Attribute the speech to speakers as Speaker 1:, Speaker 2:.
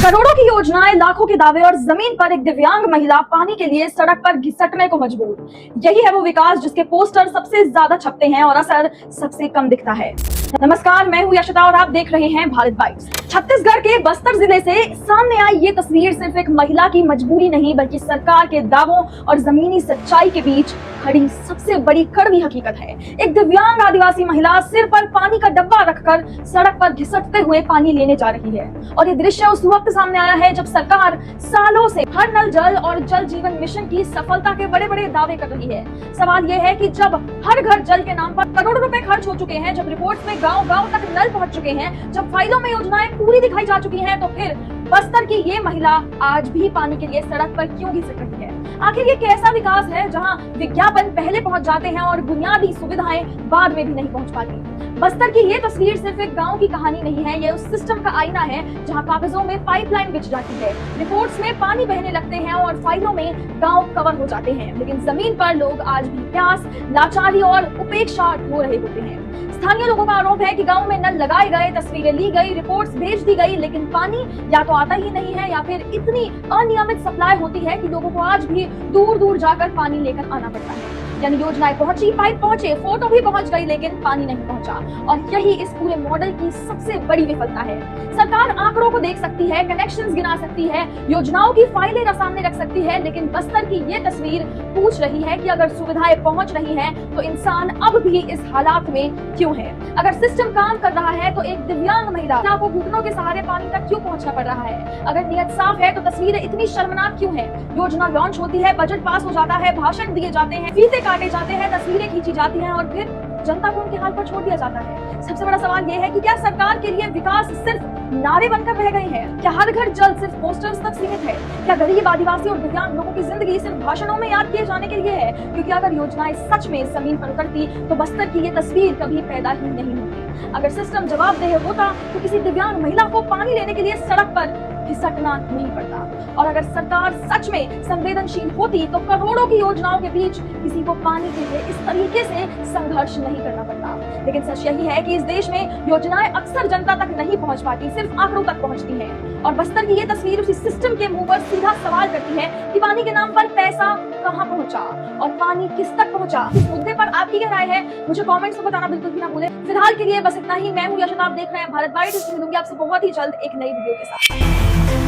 Speaker 1: करोड़ों की योजनाएं, लाखों के दावे और जमीन पर एक दिव्यांग महिला पानी के लिए सड़क पर घिसटने को मजबूर। यही है वो विकास जिसके पोस्टर सबसे ज्यादा छपते हैं और असर सबसे कम दिखता है। नमस्कार, मैं हूं यशता और आप देख रहे हैं भारत बाइट्स। छत्तीसगढ़ के बस्तर जिले से सामने आई ये तस्वीर सिर्फ एक महिला की मजबूरी नहीं, बल्कि सरकार के दावों और जमीनी सच्चाई के बीच खड़ी सबसे बड़ी कड़वी हकीकत है। एक दिव्यांग आदिवासी महिला सिर पर पानी का डब्बा रखकर सड़क पर घिसटते हुए पानी लेने जा रही है। और ये दृश्य उस वक्त सामने आया है जब सरकार सालों से हर नल जल और जल जीवन मिशन की सफलता के बड़े बड़े दावे कर रही है। सवाल ये है कि जब हर घर जल के नाम पर करोड़ों रुपए खर्च हो चुके हैं, जब रिपोर्ट्स में गांव-गांव तक नल पहुंच चुके हैं, जब फाइलों में योजनाएं पूरी दिखाई जा चुकी हैं, तो फिर बस्तर की ये महिला आज भी पानी के लिए सड़क पर क्यों घिसट रही है? आखिर ये कैसा विकास है जहां विज्ञापन पहले पहुंच जाते हैं और बुनियादी सुविधाएं बाद में भी नहीं पहुंच पाती? बस्तर की ये तस्वीर सिर्फ एक गांव की कहानी नहीं है, ये उस सिस्टम का आईना है जहां कागजों में पाइपलाइन बिछ जाती है, रिपोर्ट्स में पानी बहने लगते हैं और फाइलों में गांव कवर हो जाते हैं, लेकिन जमीन पर लोग आज भी प्यास, लाचारी और उपेक्षा ढो रहे होते हैं। स्थानीय लोगों का आरोप है कि गांव में नल लगाए गए, तस्वीरें ली गई, रिपोर्ट्स भेज दी गई, लेकिन पानी या तो आता ही नहीं है या फिर इतनी अनियमित सप्लाई होती है कि लोगों को आज भी दूर दूर जाकर पानी लेकर आना पड़ता है। यानी योजनाएं पहुंची, पाइप पहुंचे, फोटो भी पहुंच गई, लेकिन पानी नहीं पहुंचा। और यही इस पूरे मॉडल की सबसे बड़ी विफलता है। सरकार आंकड़ों को देख सकती है, कनेक्शंस गिना सकती है, योजनाओं की फाइलें सामने रख सकती है, लेकिन बस्तर की ये तस्वीर पूछ रही है कि अगर सुविधाएं पहुंच रही हैं, तो इंसान अब भी इस हालात में क्यों है? अगर सिस्टम काम कर रहा है, तो एक दिव्यांग महिला को घुटनों के सहारे पानी तक क्यों पहुंचना पड़ रहा है? अगर नियत साफ है, तो तस्वीरें इतनी शर्मनाक क्यों है? योजना लॉन्च होती है, बजट पास हो जाता है, भाषण दिए जाते हैं, फीते काटे जाते हैं, तस्वीरें खींची जाती हैं और फिर जनता को उनके हाल पर छोड़ दिया जाता है। सबसे बड़ा सवाल यह है कि क्या सरकार के लिए विकास सिर्फ नारे बनकर रह गए हैं? क्या हर घर जल सिर्फ पोस्टर्स तक सीमित है? क्या गरीब, आदिवासी और दिव्यांग लोगों की जिंदगी सिर्फ भाषणों में याद किए जाने के लिए है? क्योंकि अगर योजनाएं सच में जमीन पर उतरती, तो बस्तर की ये तस्वीर कभी पैदा ही नहीं होती। अगर सिस्टम जवाबदेह होता, तो किसी दिव्यांग महिला को पानी लेने के लिए सड़क पर घिसटना नहीं पड़ता। और अगर सरकार सच में संवेदनशील होती, तो करोड़ों की योजनाओं के बीच किसी को पानी के लिए इस तरीके से संघर्ष नहीं करना पड़ता। लेकिन सच यही है कि इस देश में योजनाएं अक्सर जनता तक नहीं पहुंच पाती, सिर्फ आंकड़ों तक पहुंचती हैं। और बस्तर की ये तस्वीर उसी सिस्टम के मुंह पर सीधा सवाल करती है कि पानी के नाम पर पैसा कहां पहुंचा और पानी किस तक पहुंचा? इस मुद्दे पर आपकी क्या राय है? मुझे कमेंट्स में बताना बिल्कुल भी ना भूलें। फिलहाल के लिए बस इतना ही। मैं हूं यशता, आप देख रहे हैं भारत बाइट्स। मिलूंगी आपसे बहुत ही जल्द एक नई वीडियो के साथ।